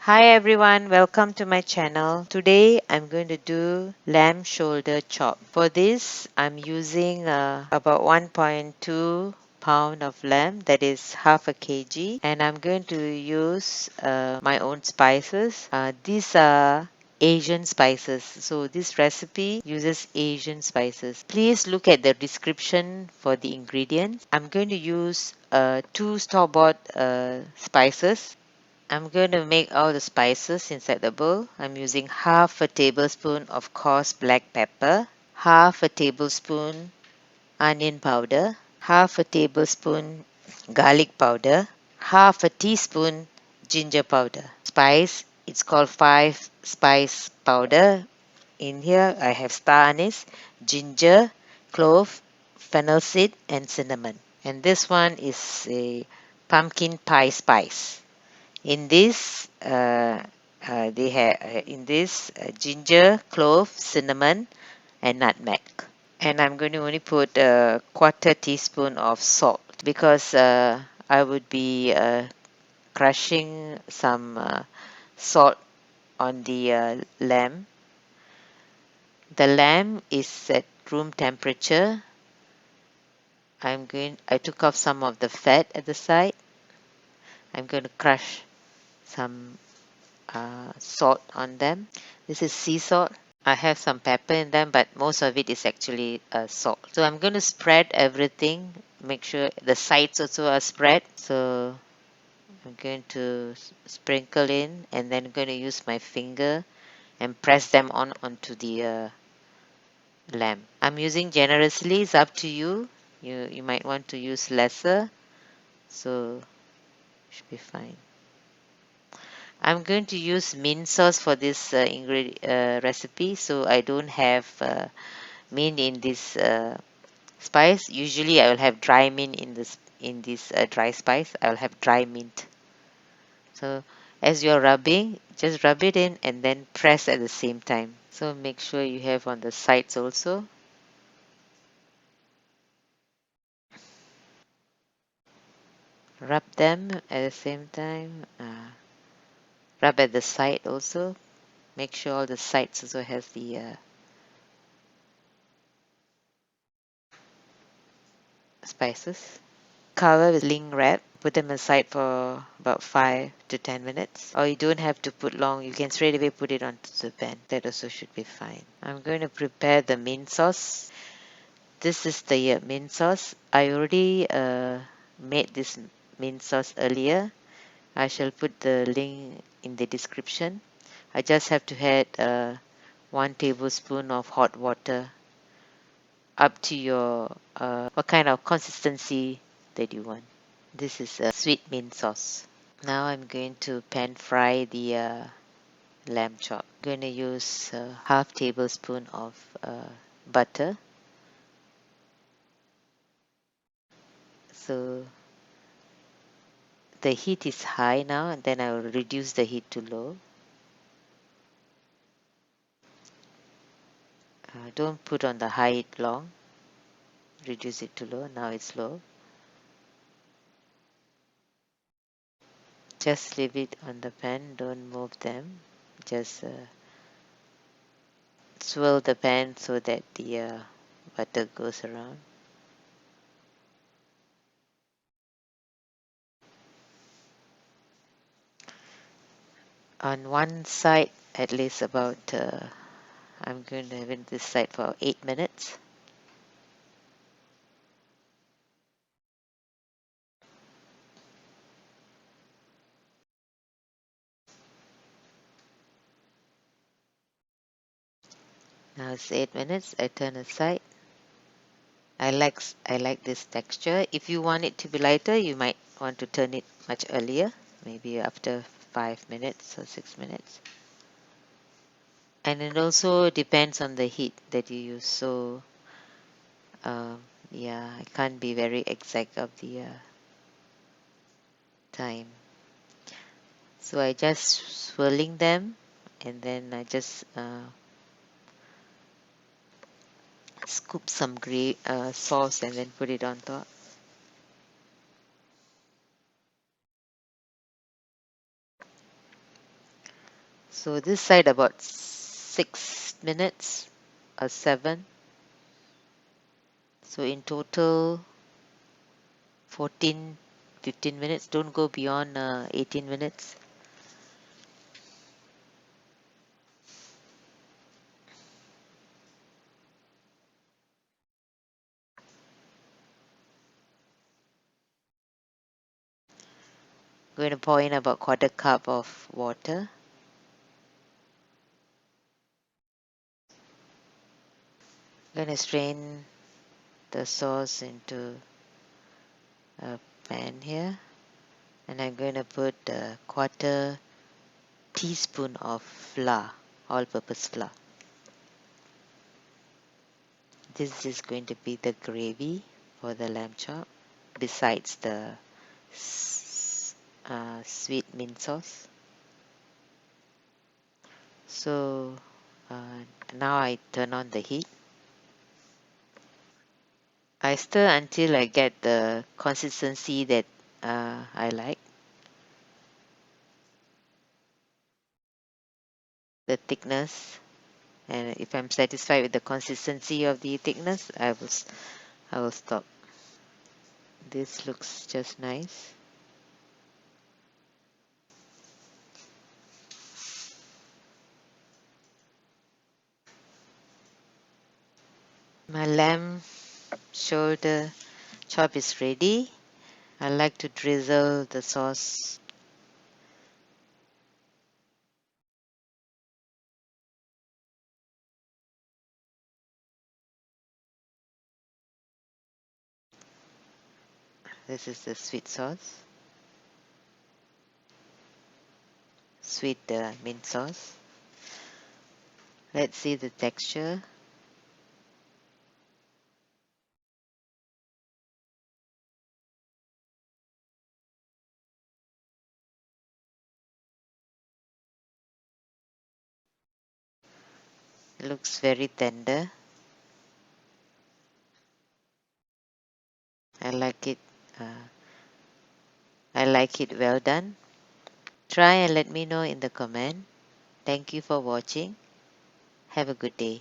Hi everyone, welcome to my channel. Today I'm going to do lamb shoulder chop. For this I'm using about 1.2 pound of lamb, that is half a kg, and I'm going to use my own spices. These are Asian spices, so this recipe uses Asian spices. Please look at the description for the ingredients. I'm going to use 2 store-bought spices. I'm going to make all the spices inside the bowl. I'm using half a tablespoon of coarse black pepper, half a tablespoon onion powder, half a tablespoon garlic powder, half a teaspoon ginger powder. Spice, it's called 5 spice powder. In here I have star anise, ginger, clove, fennel seed and cinnamon. And this one is a pumpkin pie spice. In this, they have in this ginger, clove, cinnamon, and nutmeg. And I'm going to only put a quarter teaspoon of salt because I would be crushing some salt on the lamb. The lamb is at room temperature. I took off some of the fat at the side. I'm going to crush some salt on them. This is sea salt. I have some pepper in them, but most of it is actually salt. So I'm going to spread everything. Make sure the sides also are spread. So I'm going to sprinkle in, and then I'm going to use my finger and press them onto the lamb. I'm using generously. It's up to you. You might want to use lesser. So should be fine. I'm going to use mint sauce for this recipe, so I don't have mint in this spice. Usually I will have dry mint in this dry spice. I will have dry mint. So as you're rubbing, just rub it in and then press at the same time. So make sure you have on the sides also. Rub them at the same time. Rub at the side also. Make sure all the sides also has the spices. Cover with cling wrap. Put them aside for about 5 to 10 minutes. Or you don't have to put long. You can straight away put it onto the pan. That also should be fine. I'm going to prepare the mint sauce. This is the mint sauce. I already made this mint sauce earlier. I shall put the link in the description. I just have to add 1 tablespoon of hot water, up to your what kind of consistency that you want. This is a sweet mint sauce. Now I'm going to pan fry the lamb chop. I'm going to use half tablespoon of butter. So the heat is high now, and then I will reduce the heat to low. Don't put on the high heat long. Reduce it to low. Now it's low. Just leave it on the pan. Don't move them. Just swirl the pan so that the butter goes around. On one side, at least about I'm going to have it this side for 8 minutes. Now it's 8 minutes. I turn aside. I like this texture. If you want it to be lighter, you might want to turn it much earlier, maybe after 5 minutes or 6 minutes. And it also depends on the heat that you use. So yeah, I can't be very exact of the time. So I just swirling them, and then I just scoop some sauce and then put it on top. So this side about 6 minutes or 7. So in total 14, 15 minutes. Don't go beyond 18 minutes. Going to pour in about quarter cup of water. Going to strain the sauce into a pan here, and I'm going to put a quarter teaspoon of flour, all-purpose flour. This is going to be the gravy for the lamb chop, besides the sweet mint sauce. So now I turn on the heat. I stir until I get the consistency that I like, the thickness, and if I'm satisfied with the consistency of the thickness, I will stop. This looks just nice. My lamb shoulder chop is ready. I like to drizzle the sauce. This is the sweet sauce, sweet mint sauce. Let's see the texture. It looks very tender. I like it. Uh, I like it well done. Try and let me know in the comment. Thank you for watching. Have a good day.